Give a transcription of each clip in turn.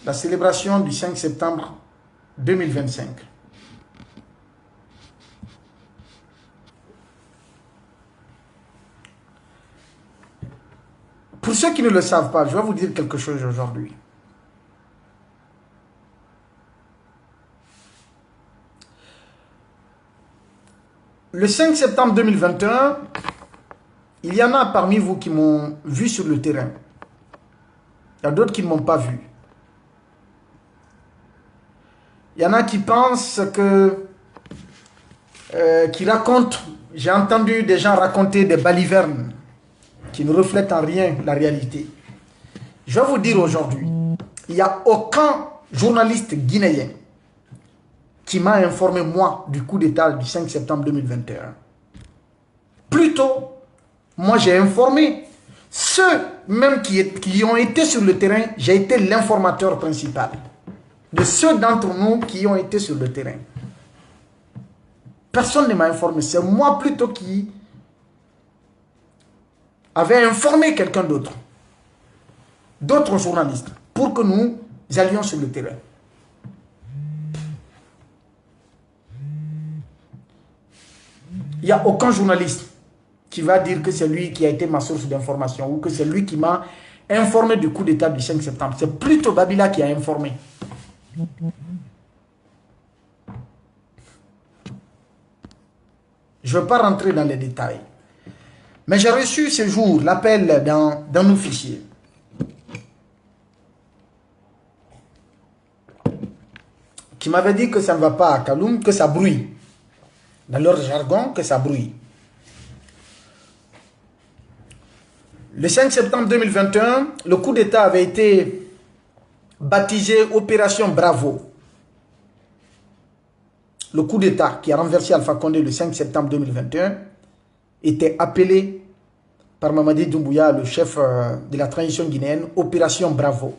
la célébration du 5 septembre 2025. Pour ceux qui ne le savent pas, je vais vous dire quelque chose aujourd'hui. Le 5 septembre 2021, il y en a parmi vous qui m'ont vu sur le terrain. Il y a d'autres qui ne m'ont pas vu. Il y en a qui pensent que... qui racontent... J'ai entendu des gens raconter des balivernes qui ne reflètent en rien la réalité. Je vais vous dire aujourd'hui, il n'y a aucun journaliste guinéen qui m'a informé, moi, du coup d'État du 5 septembre 2021. Plutôt, moi j'ai informé ceux même qui ont été sur le terrain, j'ai été l'informateur principal de ceux d'entre nous qui ont été sur le terrain. Personne ne m'a informé, c'est moi plutôt qui avait informé quelqu'un d'autre, d'autres journalistes, pour que nous allions sur le terrain. Il n'y a aucun journaliste qui va dire que c'est lui qui a été ma source d'information ou que c'est lui qui m'a informé du coup d'État du 5 septembre. C'est plutôt Babila qui a informé. Je ne vais pas rentrer dans les détails. Mais j'ai reçu ce jour l'appel d'un officier. Qui m'avait dit que ça ne va pas à Kaloum, que ça brouille. Dans leur jargon, que ça brouille. Le 5 septembre 2021, le coup d'État avait été baptisé Opération Bravo. Le coup d'État qui a renversé Alpha Condé le 5 septembre 2021 était appelé par Mamadi Doumbouya, le chef de la transition guinéenne, Opération Bravo.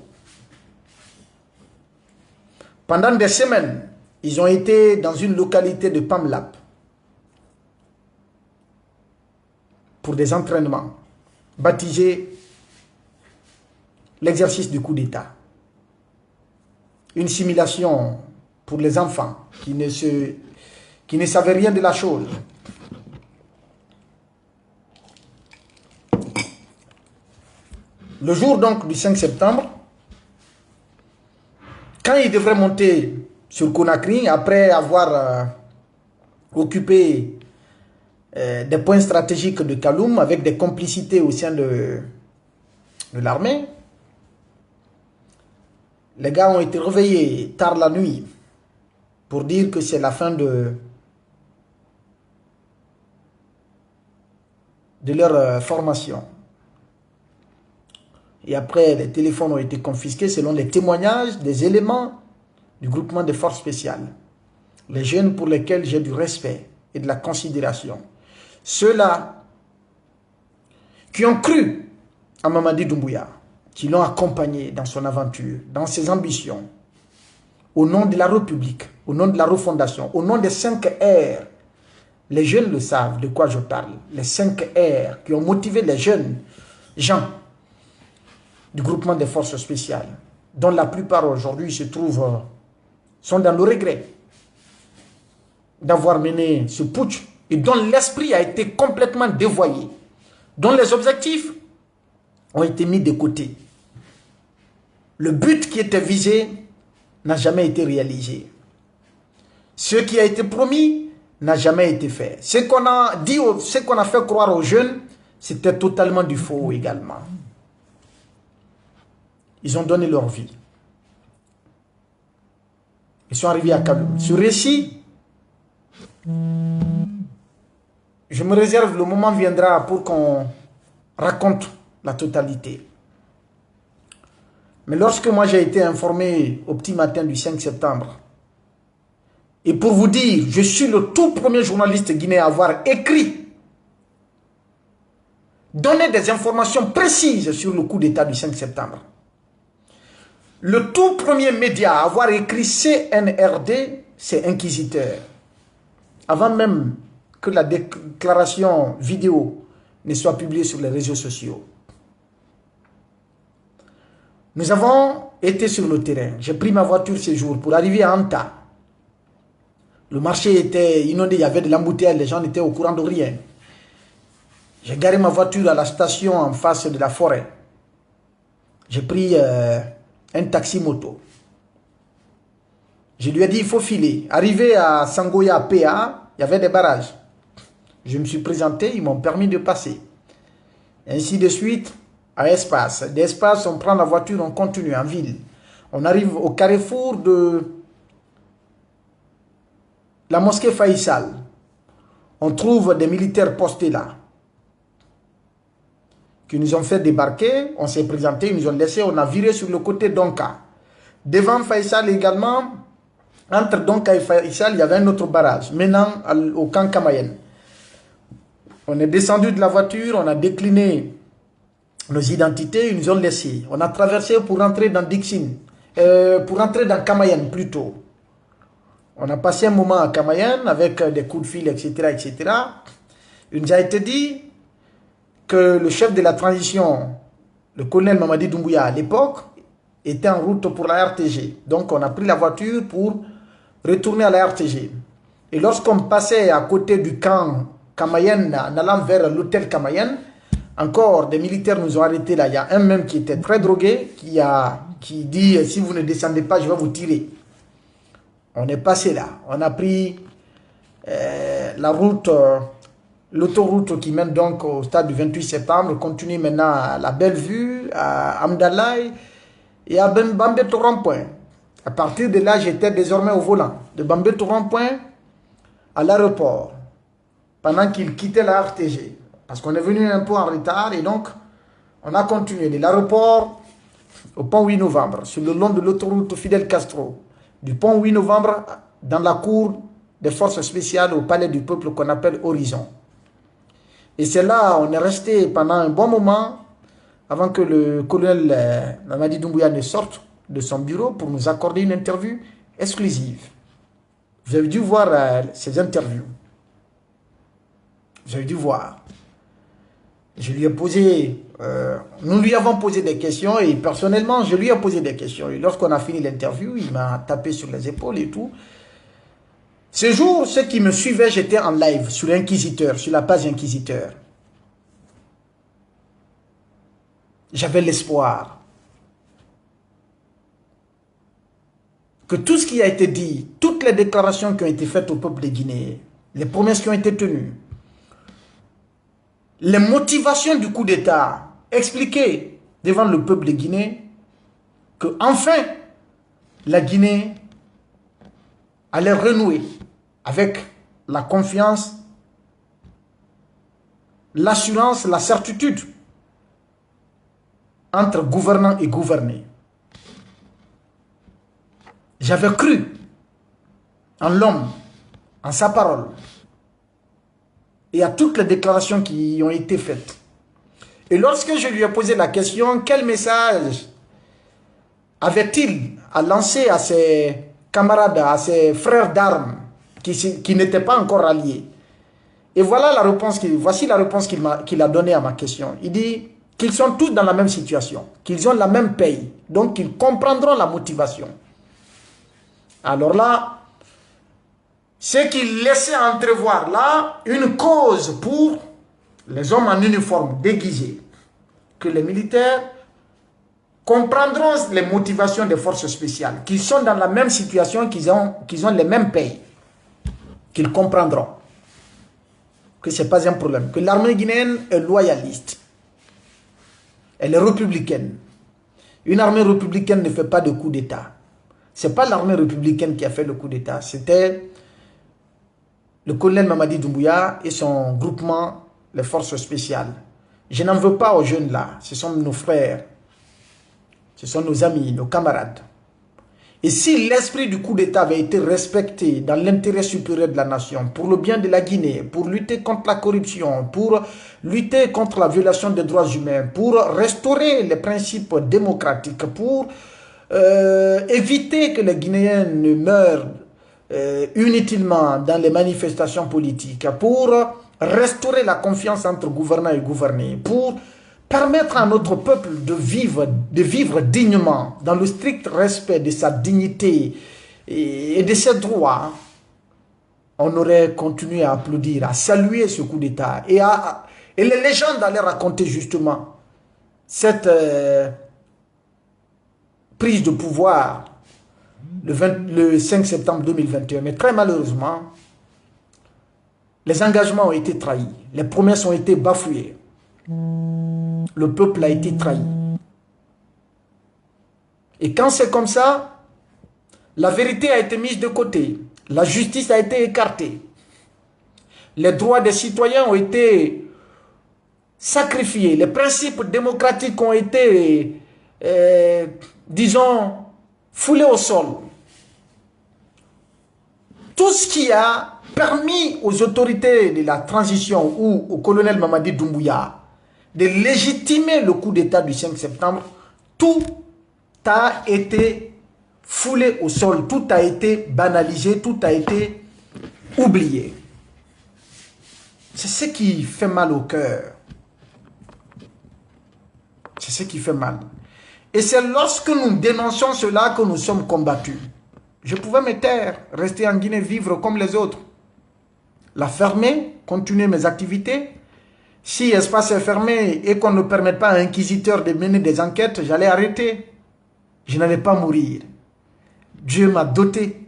Pendant des semaines, ils ont été dans une localité de Pamlap pour des entraînements, baptisés l'exercice du coup d'État. Une simulation pour les enfants qui ne savaient rien de la chose. Le jour donc du 5 septembre, quand ils devraient monter sur Conakry, après avoir occupé des points stratégiques de Kaloum avec des complicités au sein de l'armée, les gars ont été réveillés tard la nuit pour dire que c'est la fin de leur formation. Et après, les téléphones ont été confisqués selon les témoignages des éléments du groupement de forces spéciales. Les jeunes pour lesquels j'ai du respect et de la considération. Ceux-là qui ont cru à Mamadi Doumbouya, qui l'ont accompagné dans son aventure, dans ses ambitions, au nom de la République, au nom de la refondation, au nom des 5 R. Les jeunes le savent de quoi je parle. Les 5 R qui ont motivé les jeunes gens du groupement des forces spéciales, dont la plupart aujourd'hui se trouvent, sont dans le regret d'avoir mené ce putsch et dont l'esprit a été complètement dévoyé, dont les objectifs ont été mis de côté. Le but qui était visé n'a jamais été réalisé. Ce qui a été promis n'a jamais été fait. Ce qu'on a dit, ce qu'on a fait croire aux jeunes, c'était totalement du faux également. Ils ont donné leur vie. Ils sont arrivés à Kaloum. Ce récit, je me réserve, le moment viendra pour qu'on raconte la totalité. Mais lorsque moi j'ai été informé au petit matin du 5 septembre, et pour vous dire, je suis le tout premier journaliste guinéen à avoir écrit, donné des informations précises sur le coup d'État du 5 septembre. Le tout premier média à avoir écrit CNRD, c'est Inquisiteur. Avant même que la déclaration vidéo ne soit publiée sur les réseaux sociaux. Nous avons été sur le terrain. J'ai pris ma voiture ce jour pour arriver à Anta. Le marché était inondé, il y avait de l'embouteillage, les gens n'étaient au courant de rien. J'ai garé ma voiture à la station en face de la forêt. J'ai pris un taxi moto. Je lui ai dit, il faut filer. Arrivé à Sangoya PA, il y avait des barrages. Je me suis présenté, ils m'ont permis de passer. Ainsi de suite, à Espace. D'Espace, on prend la voiture, on continue en ville. On arrive au carrefour de la mosquée Faisal. On trouve des militaires postés là, qui nous ont fait débarquer. On s'est présenté, ils nous ont laissé, on a viré sur le côté d'Onka. Devant Faisal également, entre Donka et Faisal, il y avait un autre barrage, menant au camp Kamayen. On est descendu de la voiture, on a décliné nos identités, ils nous ont laissés. On a traversé pour rentrer dans Dixin, pour rentrer dans Kamayen plutôt. On a passé un moment à Kamayen avec des coups de fil, etc., etc. Il nous a été dit que le chef de la transition, le colonel Mamadi Doumbouya à l'époque, était en route pour la RTG. Donc on a pris la voiture pour retourner à la RTG. Et lorsqu'on passait à côté du camp Kamayen, en allant vers l'hôtel Kamayen, encore des militaires nous ont arrêtés là. Il y a un même qui était très drogué, qui dit, si vous ne descendez pas, je vais vous tirer. On est passé là. On a pris la route, l'autoroute qui mène donc au stade du 28 septembre, continue maintenant à la Bellevue, à Amdalaï et à Bambeto Rond-Point. À partir de là, j'étais désormais au volant. De Bambeto Rond-Point à l'aéroport, pendant qu'il quittait la RTG. Parce qu'on est venu un peu en retard et donc on a continué de l'aéroport au pont 8 novembre, sur le long de l'autoroute Fidel Castro. Du pont 8 novembre dans la cour des forces spéciales au palais du peuple qu'on appelle Horizon. Et c'est là, on est resté pendant un bon moment avant que le colonel Mamadi Doumbouya ne sorte de son bureau pour nous accorder une interview exclusive. Vous avez dû voir ces interviews. Vous avez dû voir. Je lui ai posé, nous lui avons posé des questions et personnellement, je lui ai posé des questions. Et lorsqu'on a fini l'interview, il m'a tapé sur les épaules et tout. Ce jour, ceux qui me suivaient, j'étais en live sur Inquisiteur, sur la page Inquisiteur. J'avais l'espoir que tout ce qui a été dit, toutes les déclarations qui ont été faites au peuple de Guinée, les promesses qui ont été tenues, les motivations du coup d'État expliquées devant le peuple de Guinée, que enfin la Guinée allait renouer avec la confiance, l'assurance, la certitude entre gouvernants et gouvernés. J'avais cru en l'homme, en sa parole, et à toutes les déclarations qui ont été faites. Et lorsque je lui ai posé la question, quel message avait-il à lancer à ses camarades, à ses frères d'armes qui n'étaient pas encore alliés? Et voilà la réponse voici la réponse qu'il a donnée à ma question. Il dit qu'ils sont tous dans la même situation, qu'ils ont la même paye, donc qu'ils comprendront la motivation. Alors là, ce qu'il laissait entrevoir là, une cause pour les hommes en uniforme déguisés, que les militaires comprendront les motivations des forces spéciales, qui sont dans la même situation, qu'ils ont les mêmes payes, qu'ils comprendront que ce n'est pas un problème, que l'armée guinéenne est loyaliste, elle est républicaine. Une armée républicaine ne fait pas de coup d'État. Ce n'est pas l'armée républicaine qui a fait le coup d'État, c'était le colonel Mamadi Doumbouya et son groupement, les forces spéciales. Je n'en veux pas aux jeunes là, ce sont nos frères, ce sont nos amis, nos camarades. Et si l'esprit du coup d'État avait été respecté dans l'intérêt supérieur de la nation, pour le bien de la Guinée, pour lutter contre la corruption, pour lutter contre la violation des droits humains, pour restaurer les principes démocratiques, pour éviter que les Guinéens ne meurent inutilement dans les manifestations politiques, pour restaurer la confiance entre gouvernants et gouvernés, pour permettre à notre peuple de vivre dignement, dans le strict respect de sa dignité et de ses droits, on aurait continué à applaudir, à saluer ce coup d'État. Et les légendes allaient raconter justement cette prise de pouvoir le 5 septembre 2021. Mais très malheureusement, les engagements ont été trahis. Les promesses ont été bafouées. Le peuple a été trahi. Et quand c'est comme ça, la vérité a été mise de côté. La justice a été écartée. Les droits des citoyens ont été sacrifiés. Les principes démocratiques ont été, disons, foulés au sol. Tout ce qui a permis aux autorités de la transition ou au colonel Mamadi Doumbouya de légitimer le coup d'État du 5 septembre, tout a été foulé au sol, tout a été banalisé, tout a été oublié. C'est ce qui fait mal au cœur. C'est ce qui fait mal. Et c'est lorsque nous dénonçons cela que nous sommes combattus. Je pouvais me taire, rester en Guinée, vivre comme les autres. La fermer, continuer mes activités. Si l'espace est fermé et qu'on ne permet pas à un inquisiteur de mener des enquêtes, j'allais arrêter. Je n'allais pas mourir. Dieu m'a doté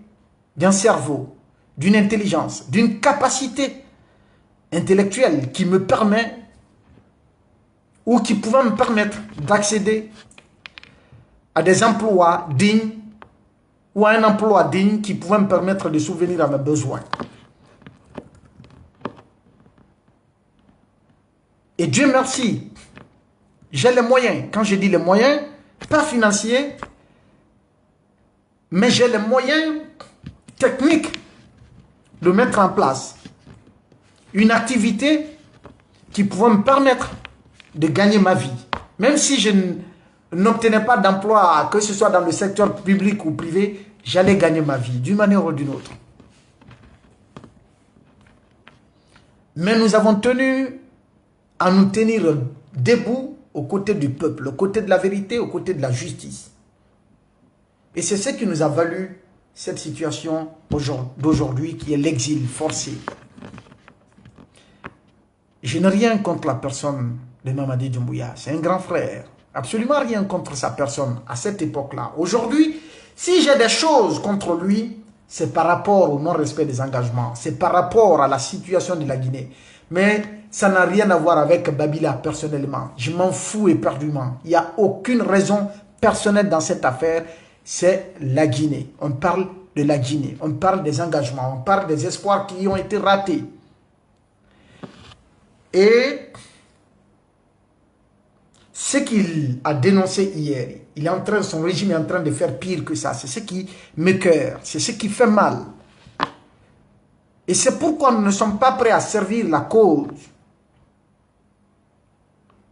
d'un cerveau, d'une intelligence, d'une capacité intellectuelle qui me permet ou qui pouvait me permettre d'accéder à des emplois dignes ou à un emploi digne qui pouvait me permettre de subvenir à mes besoins. Et Dieu merci, j'ai les moyens. Quand je dis les moyens, pas financiers, mais j'ai les moyens techniques de mettre en place une activité qui pouvait me permettre de gagner ma vie. Même si je n'obtenais pas d'emploi, que ce soit dans le secteur public ou privé, j'allais gagner ma vie d'une manière ou d'une autre. Mais nous avons tenu à nous tenir debout aux côtés du peuple, aux côtés de la vérité, aux côtés de la justice. Et c'est ce qui nous a valu cette situation d'aujourd'hui qui est l'exil forcé. Je n'ai rien contre la personne de Mamadi Doumbouya. C'est un grand frère. Absolument rien contre sa personne à cette époque-là. Aujourd'hui, si j'ai des choses contre lui, c'est par rapport au non-respect des engagements. C'est par rapport à la situation de la Guinée. Mais ça n'a rien à voir avec Babila personnellement. Je m'en fous éperdument. Il n'y a aucune raison personnelle dans cette affaire. C'est la Guinée. On parle de la Guinée. On parle des engagements. On parle des espoirs qui ont été ratés. Et ce qu'il a dénoncé hier, son régime est en train de faire pire que ça. C'est ce qui m'écoeure. C'est ce qui fait mal. Et c'est pourquoi nous ne sommes pas prêts à servir la cause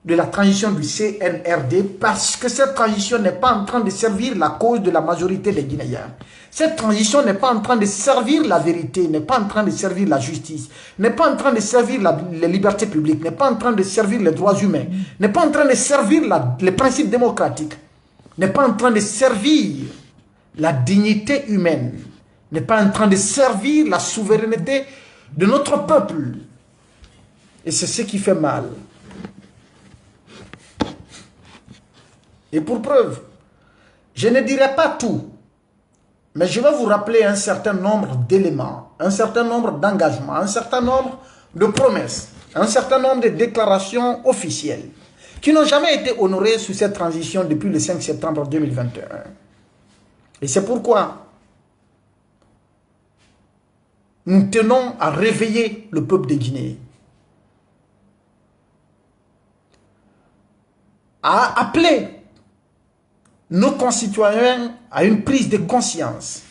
de la transition du CNRD, parce que cette transition n'est pas en train de servir la cause de la majorité des Guinéens. Cette transition n'est pas en train de servir la vérité, n'est pas en train de servir la justice, n'est pas en train de servir les libertés publiques, n'est pas en train de servir les droits humains, n'est pas en train de servir les principes démocratiques, n'est pas en train de servir la dignité humaine, n'est pas en train de servir la souveraineté de notre peuple. Et c'est ce qui fait mal. Et pour preuve, je ne dirai pas tout, mais je vais vous rappeler un certain nombre d'éléments, un certain nombre d'engagements, un certain nombre de promesses, un certain nombre de déclarations officielles qui n'ont jamais été honorées sous cette transition depuis le 5 septembre 2021. Et c'est pourquoi nous tenons à réveiller le peuple de Guinée, à appeler nos concitoyens à une prise de conscience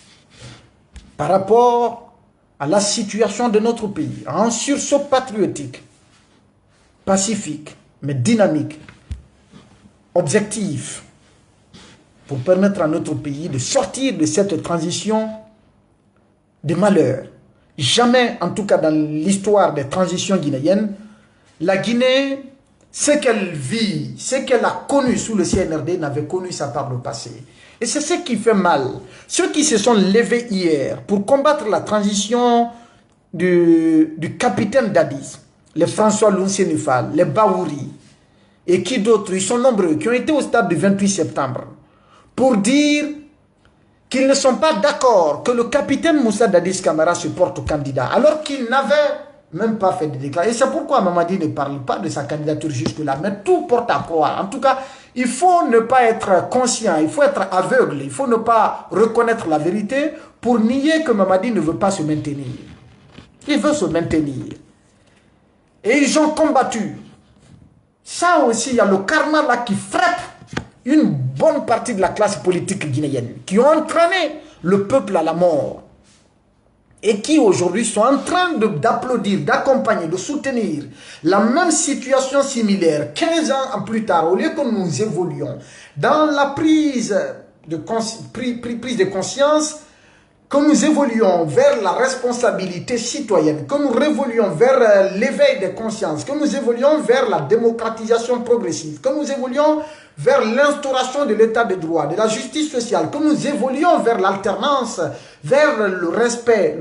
par rapport à la situation de notre pays, à un sursaut patriotique, pacifique, mais dynamique, objectif, pour permettre à notre pays de sortir de cette transition de malheur. Jamais, en tout cas dans l'histoire des transitions guinéennes, la Guinée ce qu'elle vit, ce qu'elle a connu sous le CNRD n'avait connu ça par le passé. Et c'est ce qui fait mal. Ceux qui se sont levés hier pour combattre la transition du capitaine Dadis, les François Lounsénifal, les Baouri, et qui d'autres, ils sont nombreux, qui ont été au stade du 28 septembre, pour dire qu'ils ne sont pas d'accord que le capitaine Moussa Dadis Camara se porte candidat, alors qu'il n'avait même pas fait de déclaration. Et c'est pourquoi Mamadi ne parle pas de sa candidature jusque-là, mais tout porte à croire. En tout cas, il faut ne pas être conscient, il faut être aveugle, il faut ne pas reconnaître la vérité pour nier que Mamadi ne veut pas se maintenir. Il veut se maintenir. Et ils ont combattu. Ça aussi, il y a le karma là qui frappe une bonne partie de la classe politique guinéenne, qui ont entraîné le peuple à la mort. Et qui aujourd'hui sont en train d'applaudir, d'accompagner, de soutenir la même situation similaire 15 ans plus tard, au lieu que nous évoluions dans la prise de conscience, que nous évoluions vers la responsabilité citoyenne, que nous évoluions vers l'éveil des consciences, que nous évoluions vers la démocratisation progressive, que nous évoluions vers l'instauration de l'état de droit, de la justice sociale, que nous évoluions vers l'alternance, vers le respect,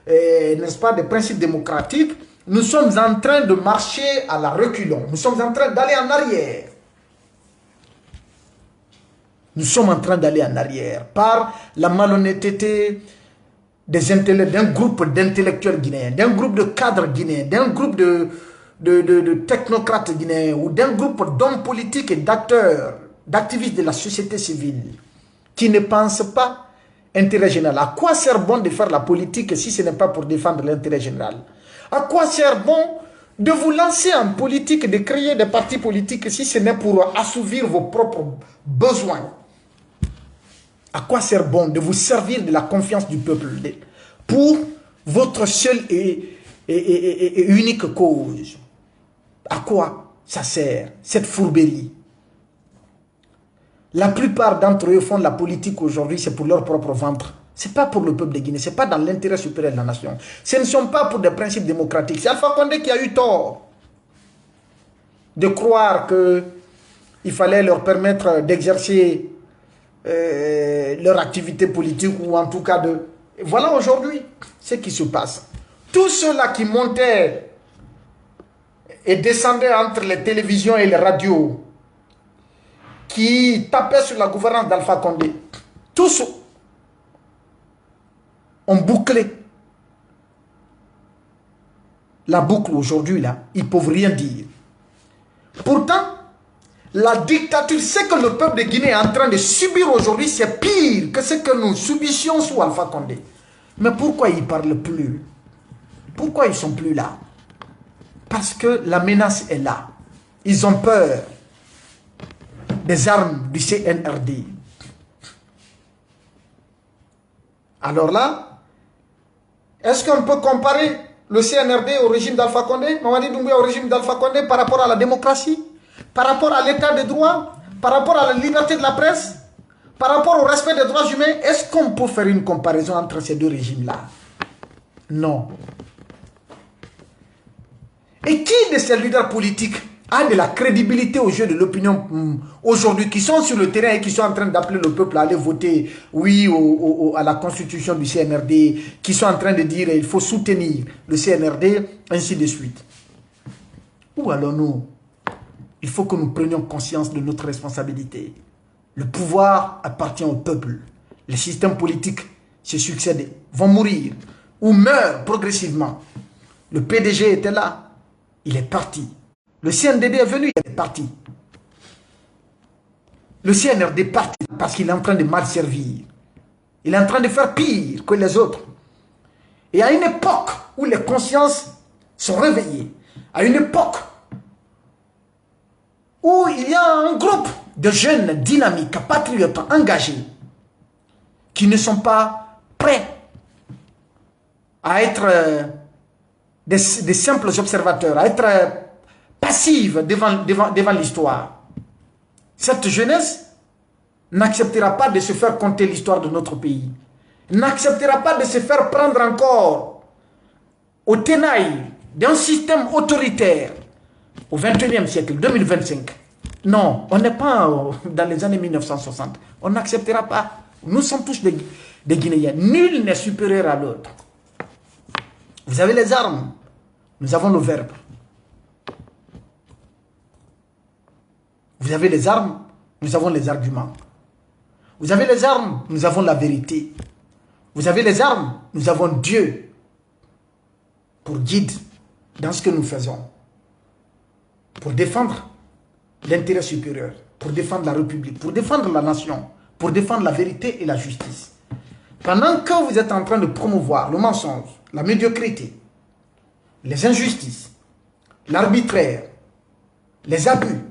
n'est-ce pas, des principes démocratiques, nous sommes en train de marcher à la reculons. Nous sommes en train d'aller en arrière. Nous sommes en train d'aller en arrière par la malhonnêteté d'un groupe d'intellectuels guinéens, d'un groupe de cadres guinéens, d'un groupe de technocrates guinéens ou d'un groupe d'hommes politiques et d'acteurs, d'activistes de la société civile qui ne pensent pas intérêt général. À quoi sert bon de faire la politique si ce n'est pas pour défendre l'intérêt général? À quoi sert bon de vous lancer en politique, de créer des partis politiques si ce n'est pour assouvir vos propres besoins? À quoi sert bon de vous servir de la confiance du peuple pour votre seule et unique cause? À quoi ça sert cette fourberie? La plupart d'entre eux font de la politique aujourd'hui, c'est pour leur propre ventre. Ce n'est pas pour le peuple de Guinée, ce n'est pas dans l'intérêt supérieur de la nation. Ce ne sont pas pour des principes démocratiques. C'est Alpha Condé qui a eu tort de croire qu'il fallait leur permettre d'exercer leur activité politique ou en tout cas de... Voilà aujourd'hui ce qui se passe. Tous ceux-là qui montaient et descendaient entre les télévisions et les radios, qui tapaient sur la gouvernance d'Alpha Condé, tous ont bouclé la boucle aujourd'hui là. Ils ne peuvent rien dire. Pourtant, la dictature, ce que le peuple de Guinée est en train de subir aujourd'hui, c'est pire que ce que nous subissions sous Alpha Condé. Mais pourquoi ils ne parlent plus? Pourquoi ils ne sont plus là? Parce que la menace est là. Ils ont peur des armes du CNRD. Alors là, est-ce qu'on peut comparer le CNRD au régime d'Alpha Condé, Mamadi Doumbouya au régime d'Alpha Condé par rapport à la démocratie, par rapport à l'état de droit, par rapport à la liberté de la presse, par rapport au respect des droits humains? Est-ce qu'on peut faire une comparaison entre ces deux régimes-là? Non. Et qui de ces leaders politiques a de la crédibilité aux yeux de l'opinion aujourd'hui, qui sont sur le terrain et qui sont en train d'appeler le peuple à aller voter oui à la constitution du CNRD, qui sont en train de dire il faut soutenir le CNRD, ainsi de suite? Où allons-nous? Il faut que nous prenions conscience de notre responsabilité. Le pouvoir appartient au peuple. Les systèmes politiques se succèdent, vont mourir ou meurent progressivement. Le PDG était là, il est parti. Le CNDD est venu, il est parti. Le CNRD est parti parce qu'il est en train de mal servir. Il est en train de faire pire que les autres. Et à une époque où les consciences sont réveillées, à une époque où il y a un groupe de jeunes dynamiques, patriotes, engagés, qui ne sont pas prêts à être des simples observateurs, à être passifs devant l'histoire. Cette jeunesse n'acceptera pas de se faire compter l'histoire de notre pays, n'acceptera pas de se faire prendre encore au tenaille d'un système autoritaire au 21e siècle, 2025. Non, on n'est pas dans les années 1960. On n'acceptera pas. Nous sommes tous des Guinéens. Nul n'est supérieur à l'autre. Vous avez les armes. Nous avons le verbe. Vous avez les armes. Nous avons les arguments. Vous avez les armes. Nous avons la vérité. Vous avez les armes. Nous avons Dieu pour guide dans ce que nous faisons. Pour défendre l'intérêt supérieur, pour défendre la République, pour défendre la nation, pour défendre la vérité et la justice. Pendant que vous êtes en train de promouvoir le mensonge, la médiocrité, les injustices, l'arbitraire, les abus,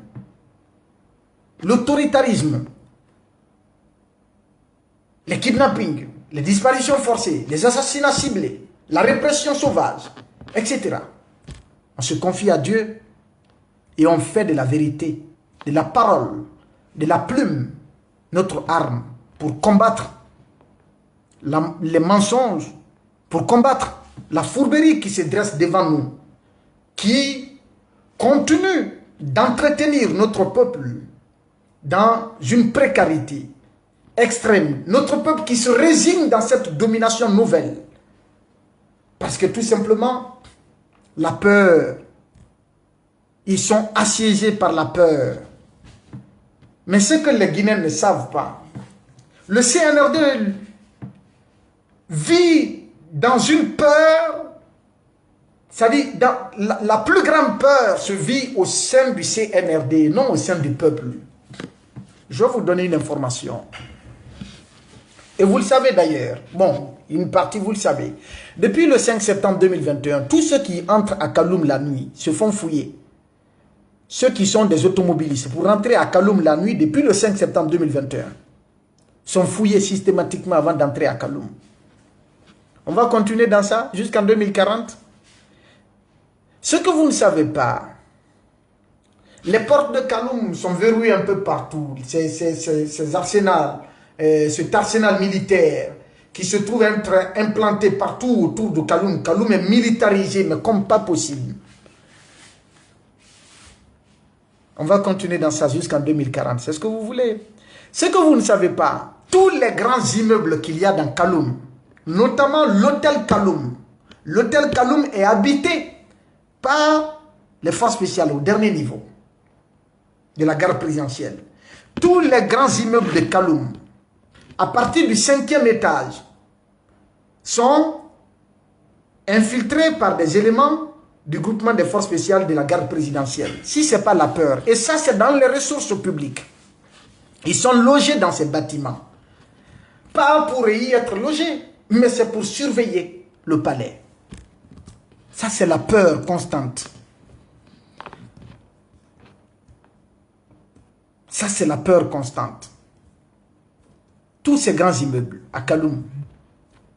l'autoritarisme, les kidnappings, les disparitions forcées, les assassinats ciblés, la répression sauvage, etc. On se confie à Dieu et on fait de la vérité, de la parole, de la plume, notre arme pour combattre les mensonges, pour combattre la fourberie qui se dresse devant nous, qui continue d'entretenir notre peuple dans une précarité extrême. Notre peuple qui se résigne dans cette domination nouvelle. Parce que tout simplement, la peur, ils sont assiégés par la peur. Mais ce que les Guinéens ne savent pas, le CNRD vit dans une peur, c'est-à-dire la plus grande peur se vit au sein du CNRD, non au sein du peuple. Je vais vous donner une information. Et vous le savez d'ailleurs, bon, une partie vous le savez. Depuis le 5 septembre 2021, tous ceux qui entrent à Kaloum la nuit se font fouiller. Ceux qui sont des automobilistes, pour rentrer à Kaloum la nuit, depuis le 5 septembre 2021, sont fouillés systématiquement avant d'entrer à Kaloum. On va continuer dans ça jusqu'en 2040. Ce que vous ne savez pas, les portes de Kaloum sont verrouillées un peu partout. Ces arsenals, cet arsenal militaire qui se trouve être implanté partout autour de Kaloum. Kaloum est militarisé, mais comme pas possible. On va continuer dans ça jusqu'en 2040. C'est ce que vous voulez. Ce que vous ne savez pas, tous les grands immeubles qu'il y a dans Kaloum, notamment l'hôtel Kaloum. L'hôtel Kaloum est habité par les forces spéciales au dernier niveau de la gare présidentielle. Tous les grands immeubles de Kaloum, à partir du 5e étage, sont infiltrés par des éléments du groupement des forces spéciales de la garde présidentielle. Si ce n'est pas la peur, et ça c'est dans les ressources publiques, ils sont logés dans ces bâtiments. Pas pour y être logés, mais c'est pour surveiller le palais. Ça c'est la peur constante. Ça c'est la peur constante. Tous ces grands immeubles à Kaloum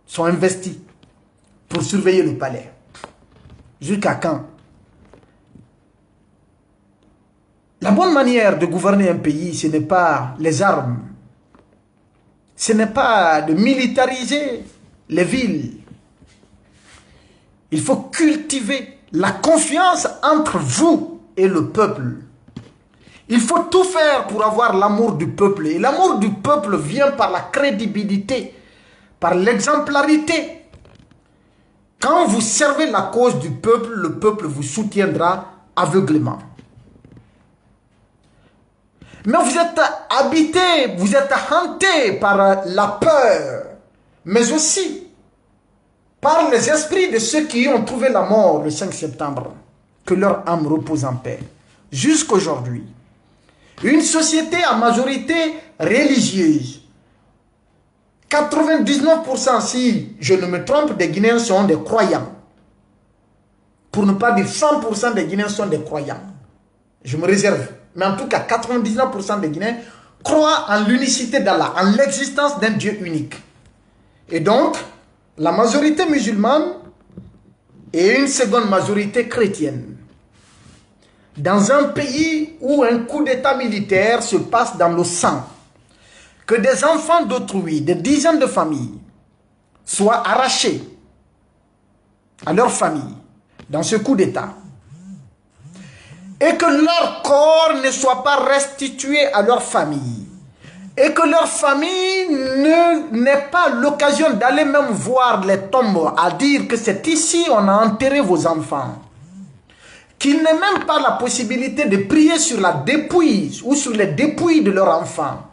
sont investis pour surveiller le palais. Jusqu'à quand? La bonne manière de gouverner un pays, ce n'est pas les armes. Ce n'est pas de militariser les villes. Il faut cultiver la confiance entre vous et le peuple. Il faut tout faire pour avoir l'amour du peuple. Et l'amour du peuple vient par la crédibilité, par l'exemplarité. Quand vous servez la cause du peuple, le peuple vous soutiendra aveuglément. Mais vous êtes habité, vous êtes hanté par la peur, mais aussi par les esprits de ceux qui ont trouvé la mort le 5 septembre. Que leur âme repose en paix. Jusqu'aujourd'hui, une société à majorité religieuse, 99%, si je ne me trompe, des Guinéens sont des croyants. Pour ne pas dire 100% des Guinéens sont des croyants. Je me réserve. Mais en tout cas, 99% des Guinéens croient en l'unicité d'Allah, en l'existence d'un Dieu unique. Et donc, la majorité musulmane et une seconde majorité chrétienne. Dans un pays où un coup d'état militaire se passe dans le sang, que des enfants d'autrui, des dizaines de familles, soient arrachés à leur famille dans ce coup d'état. et que leur corps ne soit pas restitué à leur famille. Et que leur famille n'ait pas l'occasion d'aller même voir les tombes, à dire que c'est ici on a enterré vos enfants. Qu'ils n'aient même pas la possibilité de prier sur la dépouille ou sur les dépouilles de leurs enfants.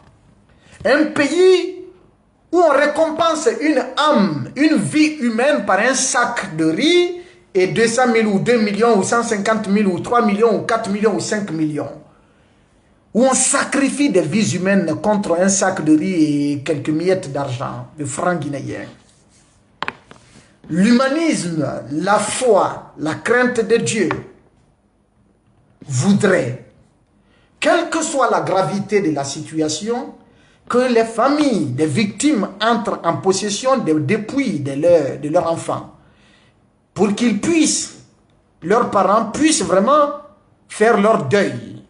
Un pays où on récompense une âme, une vie humaine par un sac de riz et 200 000 ou 2 millions ou 150 000 ou 3 millions ou 4 millions ou 5 millions. Où on sacrifie des vies humaines contre un sac de riz et quelques miettes d'argent, de francs guinéens. L'humanisme, la foi, la crainte de Dieu voudrait, quelle que soit la gravité de la situation, que les familles des victimes entrent en possession des dépouilles de leurs enfants, pour qu'ils puissent, leurs parents puissent vraiment faire leur deuil.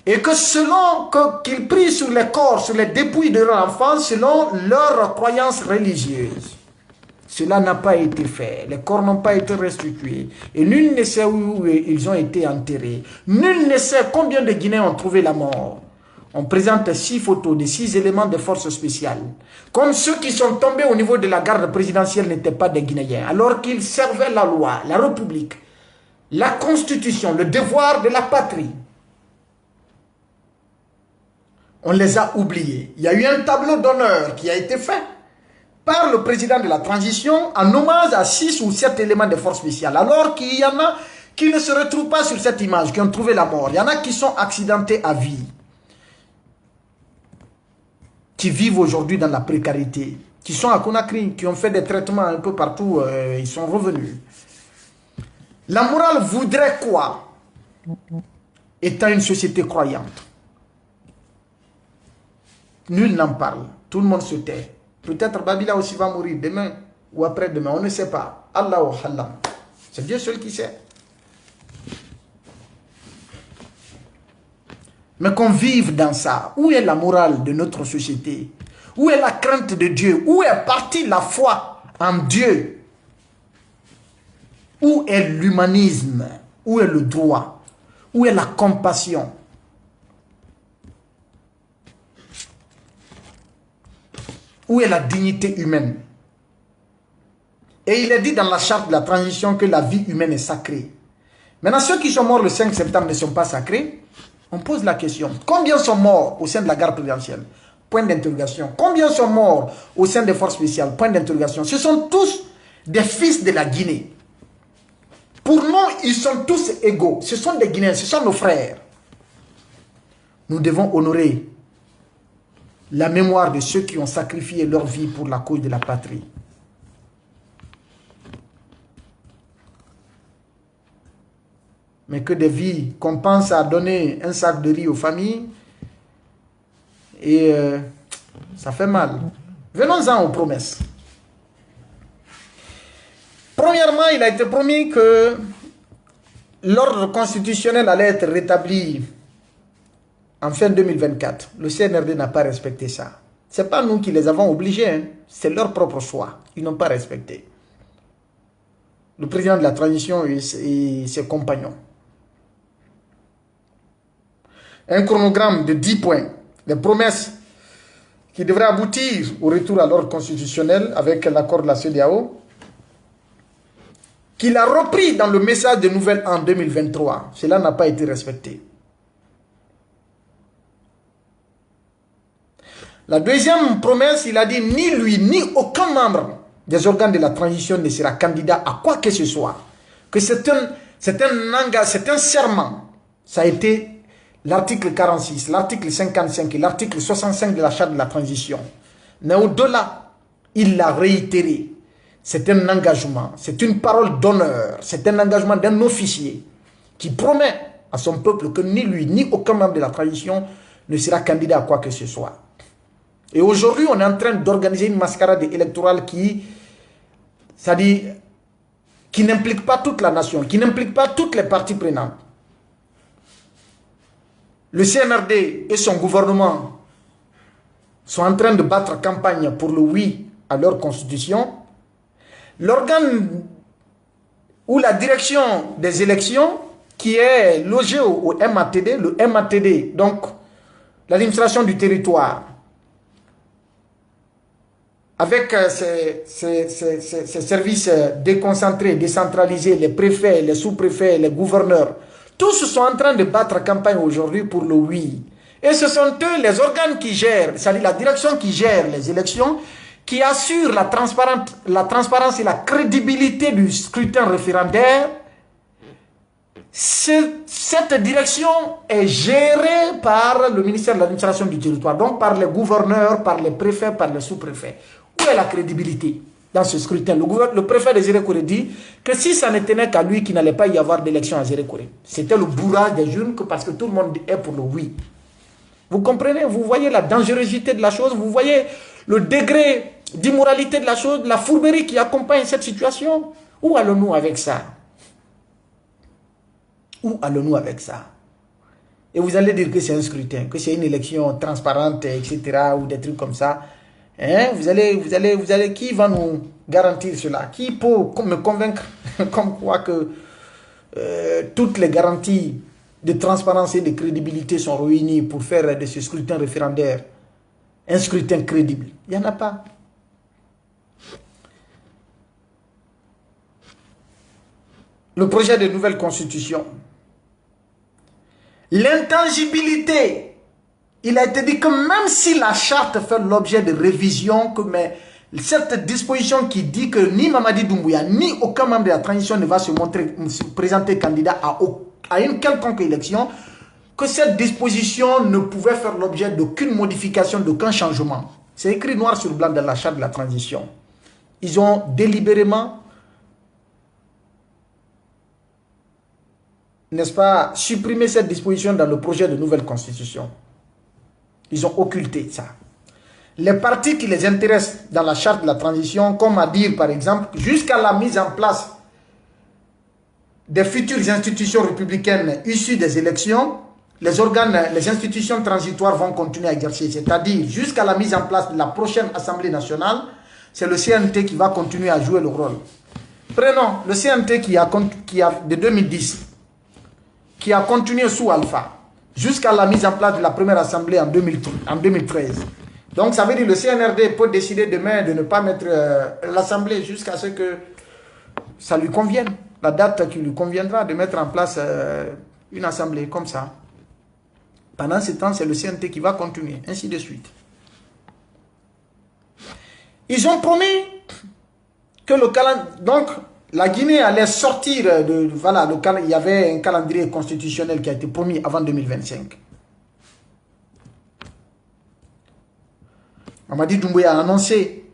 Et que selon qu'ils prient sur les corps, sur les dépouilles de leurs enfants, selon leurs croyances religieuses. Cela n'a pas été fait. Les corps n'ont pas été restitués. Et nul ne sait où ils ont été enterrés. Nul ne sait combien de Guinéens ont trouvé la mort. On présente 6 photos de 6 éléments de forces spéciales. Comme ceux qui sont tombés au niveau de la garde présidentielle n'étaient pas des Guinéens. Alors qu'ils servaient la loi, la République, la Constitution, le devoir de la patrie. On les a oubliés. Il y a eu un tableau d'honneur qui a été fait par le président de la transition en hommage à 6 ou 7 éléments de force spéciale. Alors qu'il y en a qui ne se retrouvent pas sur cette image, qui ont trouvé la mort. Il y en a qui sont accidentés à vie, qui vivent aujourd'hui dans la précarité, qui sont à Conakry, qui ont fait des traitements un peu partout, ils sont revenus. La morale voudrait quoi, étant une société croyante? Nul n'en parle, tout le monde se tait. Peut-être Babila aussi va mourir demain ou après-demain, on ne sait pas. Allahu Hallam. C'est Dieu seul qui sait. Mais qu'on vive dans ça. Où est la morale de notre société? Où est la crainte de Dieu? Où est partie la foi en Dieu? Où est l'humanisme? Où est le droit? Où est la compassion? Où est la dignité humaine? Et il est dit dans la charte de la transition que la vie humaine est sacrée. Maintenant, ceux qui sont morts le 5 septembre ne sont pas sacrés. On pose la question. Combien sont morts au sein de la garde présidentielle? Point d'interrogation. Combien sont morts au sein des forces spéciales? Point d'interrogation. Ce sont tous des fils de la Guinée. Pour nous, ils sont tous égaux. Ce sont des Guinéens, ce sont nos frères. Nous devons honorer la mémoire de ceux qui ont sacrifié leur vie pour la cause de la patrie. Mais que des vies qu'on pense à donner un sac de riz aux familles, et ça fait mal. Venons-en aux promesses. Premièrement, il a été promis que l'ordre constitutionnel allait être rétabli en fin 2024. Le CNRD n'a pas respecté ça. Ce n'est pas nous qui les avons obligés, hein. C'est leur propre choix. Ils n'ont pas respecté. Le président de la transition et ses compagnons. Un chronogramme de 10 points, des promesses qui devraient aboutir au retour à l'ordre constitutionnel avec l'accord de la CEDEAO, qu'il a repris dans le message de Nouvel An 2023. Cela n'a pas été respecté. La deuxième promesse, il a dit ni lui, ni aucun membre des organes de la transition ne sera candidat à quoi que ce soit. Que c'est un serment. Ça a été l'article 46, l'article 55 et l'article 65 de la charte de la transition. Mais au-delà, il l'a réitéré. C'est un engagement, c'est une parole d'honneur, c'est un engagement d'un officier qui promet à son peuple que ni lui, ni aucun membre de la transition ne sera candidat à quoi que ce soit. Et aujourd'hui, on est en train d'organiser une mascarade électorale qui n'implique pas toute la nation, qui n'implique pas toutes les parties prenantes. Le CNRD et son gouvernement sont en train de battre campagne pour le oui à leur constitution. L'organe ou la direction des élections qui est logé au MATD, le MATD, donc l'administration du territoire, avec ses services déconcentrés, décentralisés, les préfets, les sous-préfets, les gouverneurs, tous sont en train de battre campagne aujourd'hui pour le oui. Et ce sont eux, les organes qui gèrent, c'est-à-dire la direction qui gère les élections, qui assure la transparence et la crédibilité du scrutin référendaire. Cette direction est gérée par le ministère de l'administration du territoire, donc par les gouverneurs, par les préfets, par les sous-préfets. Où est la crédibilité dans ce scrutin? Le préfet de Zérékoré dit que si ça ne tenait qu'à lui, qu'il n'allait pas y avoir d'élection à Zérékoré. C'était le bourrage des urnes parce que tout le monde est pour le oui. Vous comprenez? Vous voyez la dangerosité de la chose, vous voyez le degré d'immoralité de la chose, la fourberie qui accompagne cette situation. Où allons-nous avec ça? Où allons-nous avec ça? Et vous allez dire que c'est un scrutin, que c'est une élection transparente, etc., ou des trucs comme ça. Hein? Vous allez, qui va nous garantir cela? Qui peut me convaincre comme quoi que toutes les garanties de transparence et de crédibilité sont réunies pour faire de ce scrutin référendaire un scrutin crédible? Il n'y en a pas. Le projet de nouvelle constitution. L'intangibilité. Il a été dit que même si la charte fait l'objet de révision, mais cette disposition qui dit que ni Mamadi Doumbouya, ni aucun membre de la transition ne va se présenter candidat à une quelconque élection, que cette disposition ne pouvait faire l'objet d'aucune modification, d'aucun changement. C'est écrit noir sur blanc dans la charte de la transition. Ils ont délibérément, n'est-ce pas, supprimé cette disposition dans le projet de nouvelle constitution. Ils ont occulté ça. Les partis qui les intéressent dans la charte de la transition, comme à dire par exemple, jusqu'à la mise en place des futures institutions républicaines issues des élections, les organes, les institutions transitoires vont continuer à exercer. C'est-à-dire, jusqu'à la mise en place de la prochaine Assemblée nationale, c'est le CNT qui va continuer à jouer le rôle. Prenons le CNT qui a de 2010, qui a continué sous Alpha, jusqu'à la mise en place de la première assemblée en 2013. Donc ça veut dire que le CNRD peut décider demain de ne pas mettre l'assemblée jusqu'à ce que ça lui convienne, la date qui lui conviendra de mettre en place une assemblée comme ça. Pendant ce temps, c'est le CNT qui va continuer, ainsi de suite. Ils ont promis que le calendrier... Donc, la Guinée allait sortir de... Voilà, il y avait un calendrier constitutionnel qui a été promis avant 2025. Mamadi Doumbouya a annoncé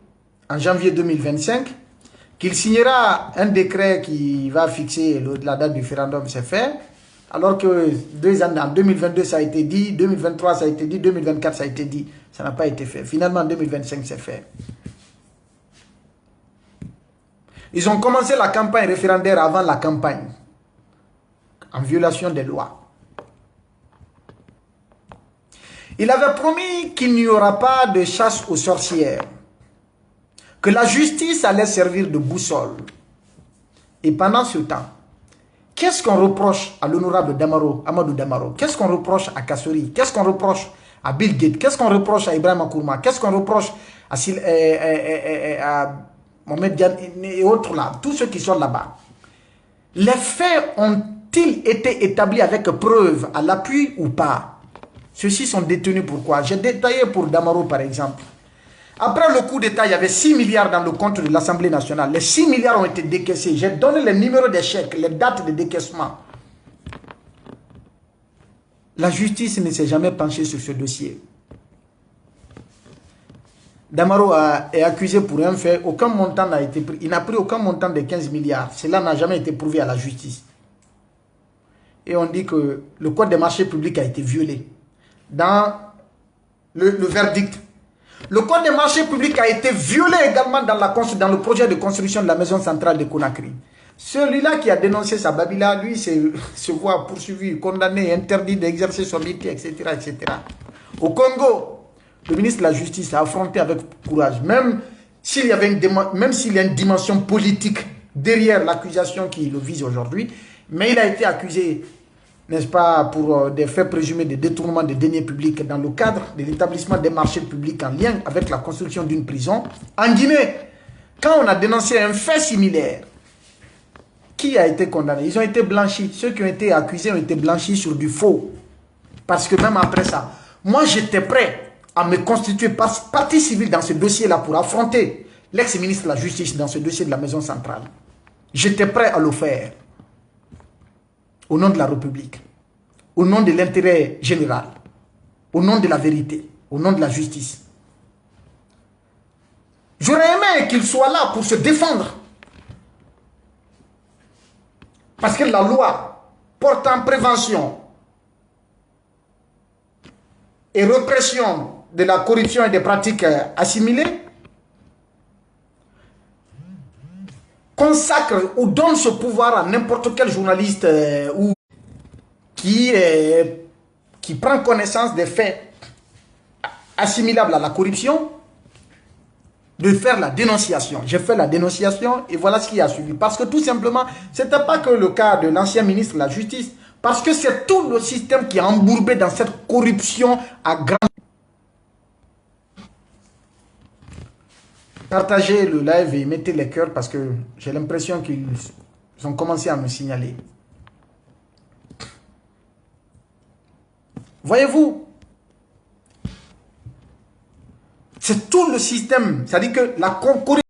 en janvier 2025 qu'il signera un décret qui va fixer la date du référendum, c'est fait. Alors que 2 ans, en 2022 ça a été dit, 2023 ça a été dit, 2024 ça a été dit. Ça n'a pas été fait. Finalement en 2025 c'est fait. Ils ont commencé la campagne référendaire avant la campagne, en violation des lois. Il avait promis qu'il n'y aura pas de chasse aux sorcières, que la justice allait servir de boussole. Et pendant ce temps, qu'est-ce qu'on reproche à l'honorable Amadou Damaro? Qu'est-ce qu'on reproche à Kassori? Qu'est-ce qu'on reproche à Bill Gates? Qu'est-ce qu'on reproche à Ibrahim Akourma? Qu'est-ce qu'on reproche à Mohamed Diane et autres là, tous ceux qui sont là-bas? Les faits ont-ils été établis avec preuve à l'appui ou pas? Ceux-ci sont détenus pourquoi? J'ai détaillé pour Damaro par exemple. Après le coup d'État, il y avait 6 milliards dans le compte de l'Assemblée nationale. Les 6 milliards ont été décaissés. J'ai donné les numéros des chèques, les dates de décaissement. La justice ne s'est jamais penchée sur ce dossier. Damaro est accusé pour un fait. Aucun montant n'a été pris. Il n'a pris aucun montant de 15 milliards. Cela n'a jamais été prouvé à la justice. Et on dit que le code des marchés publics a été violé. Dans le verdict, le code des marchés publics a été violé également dans le projet de construction de la maison centrale de Conakry. Celui-là qui a dénoncé sa babila, lui, se voit poursuivi, condamné, interdit d'exercer son métier, etc., etc. Au Congo, le ministre de la Justice a affronté avec courage, même s'il y a une dimension politique derrière l'accusation qui le vise aujourd'hui, Mais il a été accusé, n'est-ce pas, pour des faits présumés de détournement des deniers publics dans le cadre de l'établissement des marchés publics en lien avec la construction d'une prison. En Guinée, quand on a dénoncé un fait similaire, qui a été condamné? Ils ont été blanchis. Ceux qui ont été accusés ont été blanchis sur du faux. Parce que même après ça, moi j'étais prêt à me constituer partie civile dans ce dossier-là pour affronter l'ex-ministre de la Justice dans ce dossier de la Maison Centrale. J'étais prêt à le faire. Au nom de la République. Au nom de l'intérêt général. Au nom de la vérité. Au nom de la justice. J'aurais aimé qu'il soit là pour se défendre. Parce que la loi portant prévention et répression de la corruption et des pratiques assimilées consacre ou donne ce pouvoir à n'importe quel journaliste ou qui prend connaissance des faits assimilables à la corruption de faire la dénonciation. J'ai fait la dénonciation et voilà ce qui a suivi. Parce que tout simplement, ce n'était pas que le cas de l'ancien ministre de la Justice. Parce que c'est tout le système qui est embourbé dans cette corruption à grande... Partagez le live et mettez les cœurs parce que j'ai l'impression qu'ils ont commencé à me signaler. Voyez-vous, c'est tout le système. C'est-à-dire que la corruption